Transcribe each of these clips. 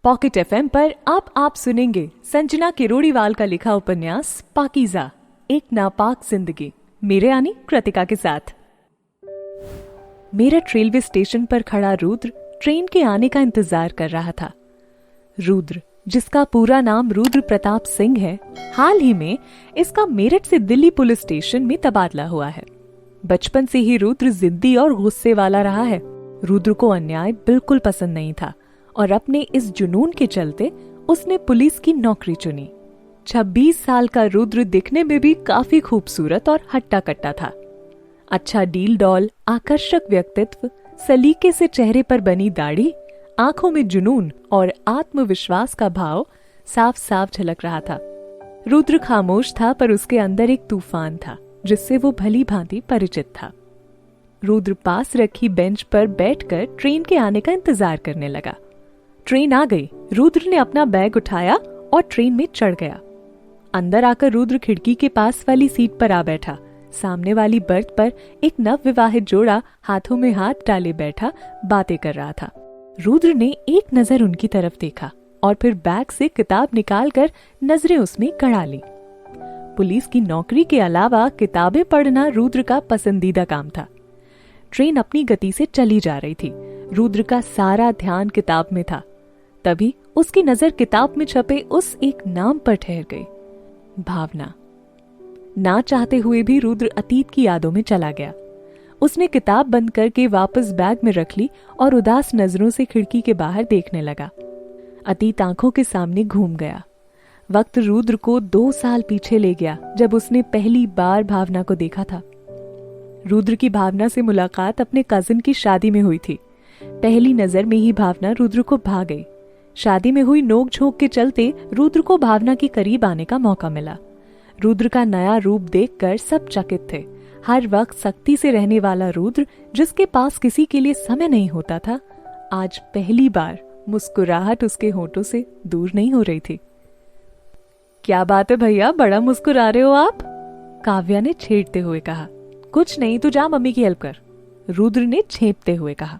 Pocket FM पर अब आप सुनेंगे संजना किरोड़ीवाल का लिखा उपन्यास पाकीज़ा, एक नापाक जिंदगी, मेरे यानी कृतिका के साथ। मेरठ रेलवे स्टेशन पर खड़ा रुद्र ट्रेन के आने का इंतजार कर रहा था। रुद्र, जिसका पूरा नाम रुद्र प्रताप सिंह है, हाल ही में इसका मेरठ से दिल्ली पुलिस स्टेशन में तबादला हुआ है। बचपन से ही रुद्र जिद्दी और गुस्से वाला रहा है। रुद्र को अन्याय बिल्कुल पसंद नहीं था और अपने इस जुनून के चलते उसने पुलिस की नौकरी चुनी। 26 साल का रुद्र दिखने में भी काफी खूबसूरत और हट्टा कट्टा था। अच्छा डील डॉल, आकर्षक व्यक्तित्व, सलीके से चेहरे पर बनी दाढ़ी, आंखों में जुनून और आत्मविश्वास का भाव साफ साफ झलक रहा था। रुद्र खामोश था, पर उसके अंदर एक तूफान था जिससे वो भली भांति परिचित था। रुद्र पास रखी बेंच पर बैठकर ट्रेन के आने का इंतजार करने लगा। ट्रेन आ गई। रुद्र ने अपना बैग उठाया और ट्रेन में चढ़ गया। अंदर आकर रुद्र खिड़की के पास वाली सीट पर आ बैठा। सामने वाली बर्थ पर एक नवविवाहित जोड़ा हाथों में हाथ डाले बैठा बातें कर रहा था। रुद्र ने एक नजर उनकी तरफ देखा और फिर बैग से किताब निकालकर नजरें उसमें गड़ा ली। पुलिस की नौकरी के अलावा किताबें पढ़ना रुद्र का पसंदीदा काम था। ट्रेन अपनी गति से चली जा रही थी। रुद्र का सारा ध्यान किताब में था। तभी उसकी नजर किताब में छपे उस एक नाम पर ठहर गई, भावना। ना चाहते हुए भी रुद्र अतीत की यादों में चला गया। उसने किताब बंद करके वापस बैग में रख ली और उदास नजरों से खिड़की के बाहर देखने लगा। अतीत आंखों के सामने घूम गया। वक्त रुद्र को 2 साल पीछे ले गया, जब उसने पहली बार भावना को देखा था। रुद्र की भावना से मुलाकात अपने कजिन की शादी में हुई थी। पहली नजर में ही भावना रुद्र को भा गई। शादी में हुई नोक-झोंक के चलते रुद्र को भावना के करीब आने का मौका मिला। रुद्र का नया रूप देखकर सब चकित थे। हर वक्त सख्ती से रहने वाला रुद्र, जिसके पास किसी के लिए समय नहीं होता था, आज पहली बार मुस्कुराहट उसके होठों से दूर नहीं हो रही थी। क्या बात है भैया, बड़ा मुस्कुरा रहे हो आप? काव्या ने छेड़ते हुए कहा। कुछ नहीं, तू जा मम्मी की हेल्प कर, रुद्र ने छेपते हुए कहा।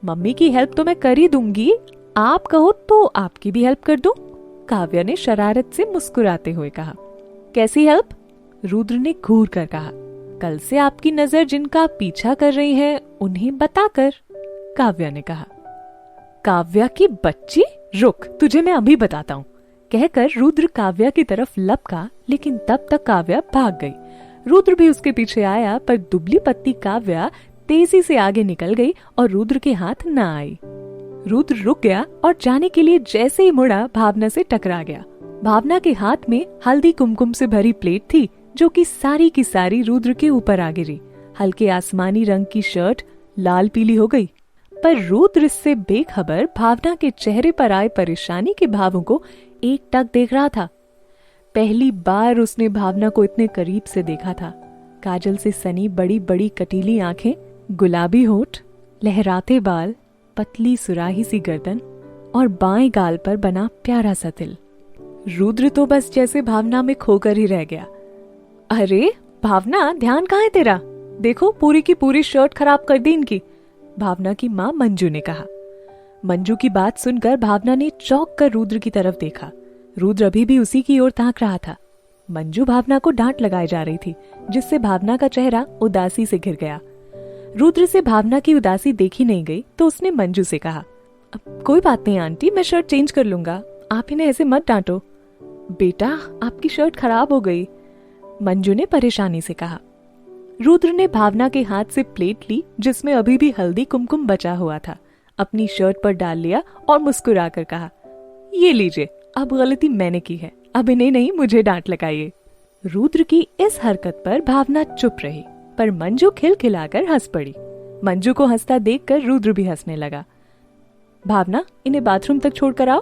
मम्मी की हेल्प तो मैं कर ही दूंगी, आप कहो तो आपकी भी हेल्प कर दूं? काव्या ने शरारत से मुस्कुराते हुए कहा। कैसी हेल्प? रुद्र ने घूर कर कहा। कल से आपकी नजर जिनका पीछा कर रही है उन्हें बताकर, काव्या ने कहा। काव्या की बच्ची, रुक, तुझे मैं अभी बताता हूँ, कहकर रुद्र काव्या की तरफ लपका, लेकिन तब तक काव्या भाग गई। रुद्र भी उसके पीछे आया, पर दुबली पत्ती काव्या तेजी से आगे निकल गई और रुद्र के हाथ न आई। रुद्र रुक गया और जाने के लिए जैसे ही मुड़ा, भावना से टकरा गया। भावना के हाथ में हल्दी कुमकुम से भरी प्लेट थी, जो कि सारी की सारी रुद्र के ऊपर आ गिरी। हल्के आसमानी रंग की शर्ट लाल पीली हो गई, पर रुद्र इससे बेखबर भावना के चेहरे पर आए परेशानी के भावों को एकटक देख रहा था। पहली बार उसने भावना को इतने करीब से देखा था। काजल से सनी बड़ी बड़ी कटीली आंखें, गुलाबी होठ, लहराते बाल, पतली सुराही सी गर्दन और बाएं गाल पर बना प्यारा सा तिल। रुद्र तो बस जैसे भावना में खोकर ही रह गया। अरे भावना, ध्यान कहाँ है तेरा? देखो, पूरी की पूरी शर्ट खराब कर दी इनकी, भावना की माँ मंजू ने कहा। मंजू की बात सुनकर भावना ने चौंक कर रुद्र की तरफ देखा। रुद्र अभी भी उसी की ओर ताक रहा था। मंजू भावना को डांट लगाई जा रही थी, जिससे भावना का चेहरा उदासी से घिर गया। रुद्र से भावना की उदासी देखी नहीं गई, तो उसने मंजू से कहा, कोई बात नहीं आंटी, मैं शर्ट चेंज कर लूंगा, आप इन्हें ऐसे मत डांटो। बेटा, आपकी शर्ट खराब हो गई, मंजू ने परेशानी से कहा। रुद्र ने भावना के हाथ से प्लेट ली, जिसमें अभी भी हल्दी कुमकुम बचा हुआ था, अपनी शर्ट पर डाल लिया और मुस्कुरा कर कहा, ये लीजिए, अब गलती मैंने की है, अब इन्हें नहीं मुझे डांट लगाइए। रुद्र की इस हरकत पर भावना चुप रही, पर मंजू खिलखिलाकर हंस पड़ी। मंजू को हंसता देखकर रुद्र भी हंसने लगा। भावना, इन्हें बाथरूम तक छोड़कर आओ,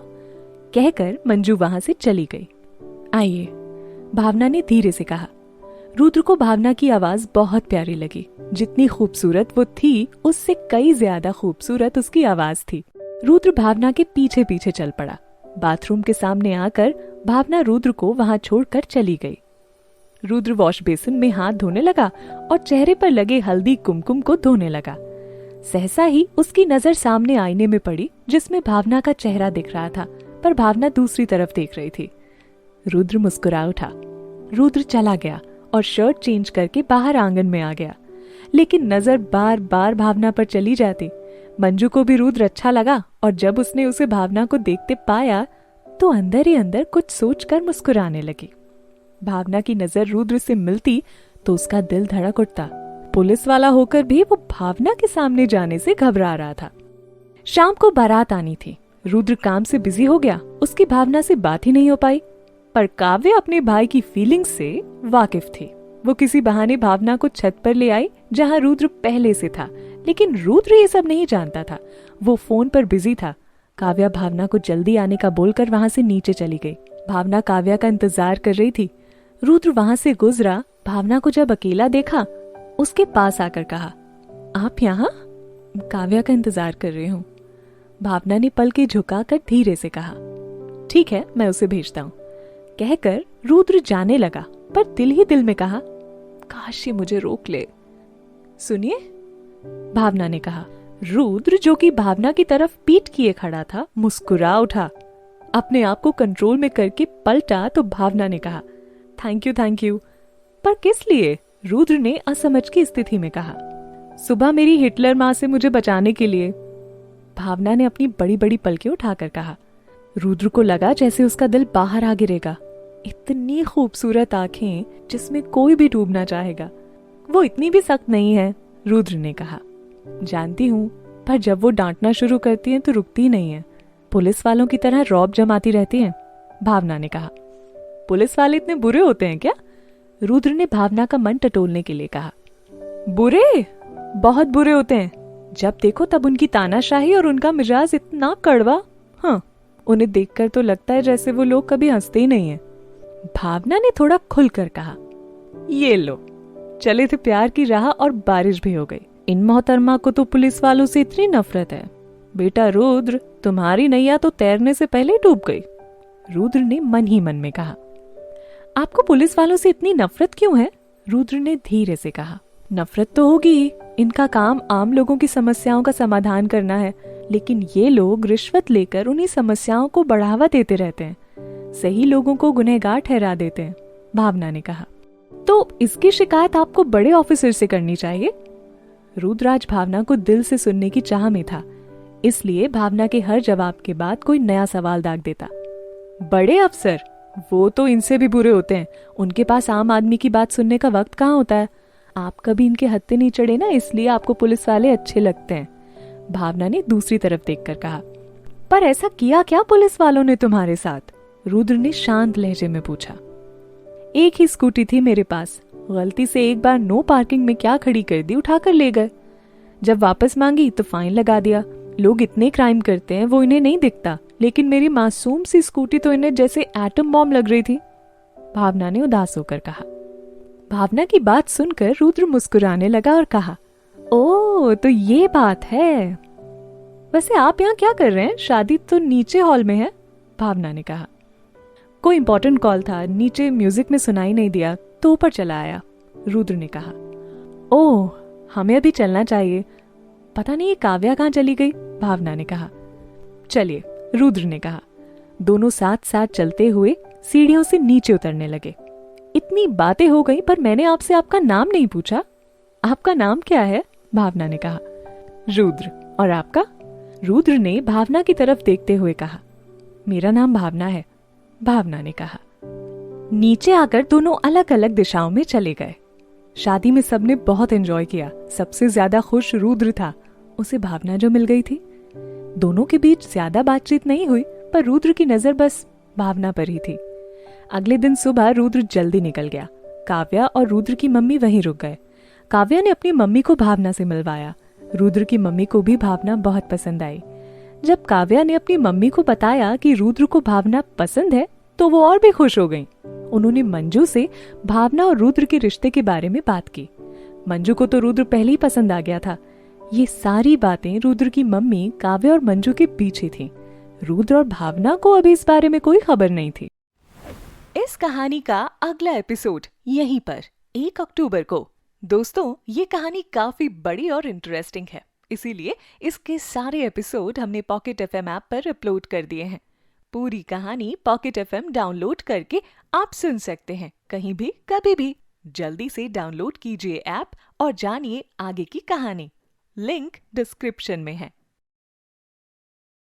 कहकर मंजू वहां से चली गई। आइए, भावना ने धीरे से कहा। रुद्र को भावना की आवाज बहुत प्यारी लगी। जितनी खूबसूरत वो थी, उससे कई ज्यादा खूबसूरत उसकी आवाज थी। रुद्र भावना के पीछे पीछे चल पड़ा। बाथरूम के सामने आकर भावना रुद्र को वहां छोड़कर चली गई। रुद्र वॉश बेसिन में हाथ धोने लगा और चेहरे पर लगे हल्दी कुमकुम को धोने लगा। सहसा ही उसकी नजर सामने आईने में पड़ी जिसमें भावना का चेहरा दिख रहा था, पर भावना दूसरी तरफ देख रही थी। रुद्र मुस्कुरा उठा। रुद्र चला गया और शर्ट चेंज करके बाहर आंगन में आ गया, लेकिन नजर बार बार भावना पर चली जाती। मंजू को भी रुद्र अच्छा लगा और जब उसने उसे भावना को देखते पाया तो अंदर ही अंदर कुछ सोचकर मुस्कुराने लगी। भावना की नजर रुद्र से मिलती तो उसका दिल धड़क उठता। पुलिस वाला होकर भी वो भावना के सामने जाने से घबरा रहा था। शाम को बारात आनी थी। रुद्र काम से बिजी हो गया, उसकी भावना से बात ही नहीं हो पाई। पर काव्य अपने भाई की फीलिंग्स से वाकिफ थी। वो किसी बहाने भावना को छत पर ले आई जहां रुद्र पहले से था, लेकिन रुद्र ये सब नहीं जानता था। वो फोन पर बिजी था। काव्या भावना को जल्दी आने का बोलकर वहां से नीचे चली गई। भावना काव्या का इंतजार कर रही थी। रुद्र वहां से गुजरा। भावना को जब अकेला देखा, उसके पास आकर कहा, आप यहाँ? काव्या का इंतजार कर रही हूँ। भावना ने पलकें झुकाकर धीरे से कहा, ठीक है, मैं उसे भेजता हूँ। कहकर रुद्र जाने लगा, पर दिल ही दिल में कहा, काश ये मुझे रोक ले। सुनिए, भावना ने कहा। रुद्र, जो कि भावना की तरफ पीठ किए खड़ा था, मुस्कुरा उठा। अपने आप को कंट्रोल में करके पलटा तो भावना ने कहा, थैंक यू। पर किस लिए? रुद्र ने असमझ की स्थिति में कहा, सुबह मेरी हिटलर माँ से मुझे बचाने के लिए। भावना ने अपनी बड़ी बड़ी पलकें उठाकर कहा। रुद्र को लगा जैसे उसका दिल बाहर आ गिरेगा। इतनी खूबसूरत आंखें जिसमें कोई भी डूबना चाहेगा। वो इतनी भी सख्त नहीं है, रुद्र ने कहा। जानती हूँ, पर जब वो डांटना शुरू करती है तो रुकती नहीं है। पुलिस वालों की तरह रौब जमाती रहती है। भावना ने कहा। पुलिस वाले इतने बुरे होते हैं क्या? रुद्र ने भावना का मन टटोलने के लिए कहा। बुरे? बहुत बुरे होते हैं। जब देखो तब उनकी तानाशाही और उनका मिजाज इतना कड़वा। हाँ, उन्हें देखकर तो लगता है जैसे वो लोग कभी हंसते ही नहीं है। भावना ने थोड़ा खुलकर कहा। ये लो, चले थे प्यार की राह और बारिश भी हो गई। इन मोहतरमा को तो पुलिस वालों से इतनी नफरत है। बेटा रुद्र, तुम्हारी नैया तो तैरने से पहले डूब गई। रुद्र ने मन ही मन में कहा। आपको पुलिस वालों से इतनी नफरत क्यों है? रुद्र ने धीरे से कहा। नफरत तो होगी ही, इनका काम आम लोगों की समस्याओं का समाधान करना है, लेकिन ये लोग रिश्वत लेकर उन्हीं समस्याओं को बढ़ावा देते रहते हैं, सही लोगों को गुनहगार ठहरा देते हैं। भावना ने कहा। तो इसकी शिकायत आपको बड़े ऑफिसर से करनी चाहिए। रुद्राज भावना को दिल से सुनने की चाह में था, इसलिए भावना के हर जवाब के बाद कोई नया सवाल दाग देता। बड़े अफसर? वो तो इनसे भी बुरे होते हैं। उनके पास आम आदमी की बात सुनने का वक्त कहाँ होता है। आप कभी इनके हत्थे नहीं चढ़े ना, इसलिए आपको पुलिस वाले अच्छे लगते हैं। भावना ने दूसरी तरफ देखकर कहा। पर ऐसा किया क्या पुलिस वालों ने तुम्हारे साथ? रुद्र ने शांत लहजे में पूछा। एक ही स्कूटी थी मेरे पास, गलती से एक बार नो पार्किंग में क्या खड़ी कर दी, उठाकर ले गए। जब वापस मांगी तो फाइन लगा दिया। लोग इतने क्राइम करते हैं वो इन्हें नहीं दिखता, लेकिन मेरी मासूम सी स्कूटी तो इन्हें जैसे एटम बॉम्ब लग रही थी। भावना ने उदास होकर कहा। भावना की बात सुनकर रुद्र मुस्कुराने लगा और कहा, ओह, तो ये बात है। वैसे आप यहाँ क्या कर रहे हैं? शादी तो नीचे हॉल में है। भावना ने कहा। कोई इंपॉर्टेंट कॉल था, नीचे म्यूजिक में सुनाई नहीं दिया तो ऊपर चला आया। रुद्र ने कहा। ओह, हमें अभी चलना चाहिए। पता नहीं ये काव्या कहाँ चली गई। भावना ने कहा। चलिए, रुद्र ने कहा। दोनों साथ साथ चलते हुए सीढ़ियों से नीचे उतरने लगे। इतनी बातें हो गई, पर मैंने आपसे आपका नाम नहीं पूछा। आपका नाम क्या है? भावना ने कहा। रुद्र। और आपका? रुद्र ने भावना की तरफ देखते हुए कहा। मेरा नाम भावना है। भावना ने कहा। नीचे आकर दोनों अलग अलग दिशाओं में चले गए। शादी में सबने बहुत एंजॉय किया। सबसे ज्यादा खुश रुद्र था। उसे भावना जो मिल गई थी। दोनों के बीच ज्यादा बातचीत नहीं हुई, पर रुद्र की नजर बस भावना पर ही थी। अगले दिन सुबह रुद्र जल्दी निकल गया। काव्या और रुद्र की मम्मी वहीं रुक गए। काव्या ने अपनी मम्मी को भावना से मिलवाया। रुद्र की मम्मी को भी भावना बहुत पसंद आई। जब काव्या ने अपनी मम्मी को बताया कि रुद्र को भावना पसंद है तो वो और भी खुश हो गईं। उन्होंने मंजू से भावना और रुद्र के रिश्ते के बारे में बात की। मंजू को तो रुद्र पहले ही पसंद आ गया था। ये सारी बातें रुद्र की मम्मी काव्या और मंजू के पीछे थी। रुद्र और भावना को अभी इस बारे में कोई खबर नहीं थी। इस कहानी का अगला एपिसोड यहीं पर 1 अक्टूबर को। दोस्तों, ये कहानी काफी बड़ी और इंटरेस्टिंग है। इसीलिए इसके सारे एपिसोड हमने पॉकेट एफएम ऐप पर अपलोड कर दिए हैं। पूरी कहानी पॉकेट एफएम डाउनलोड करके आप सुन सकते हैं, कहीं भी कभी भी। जल्दी से डाउनलोड कीजिए ऐप और जानिए आगे की कहानी। लिंक डिस्क्रिप्शन में है।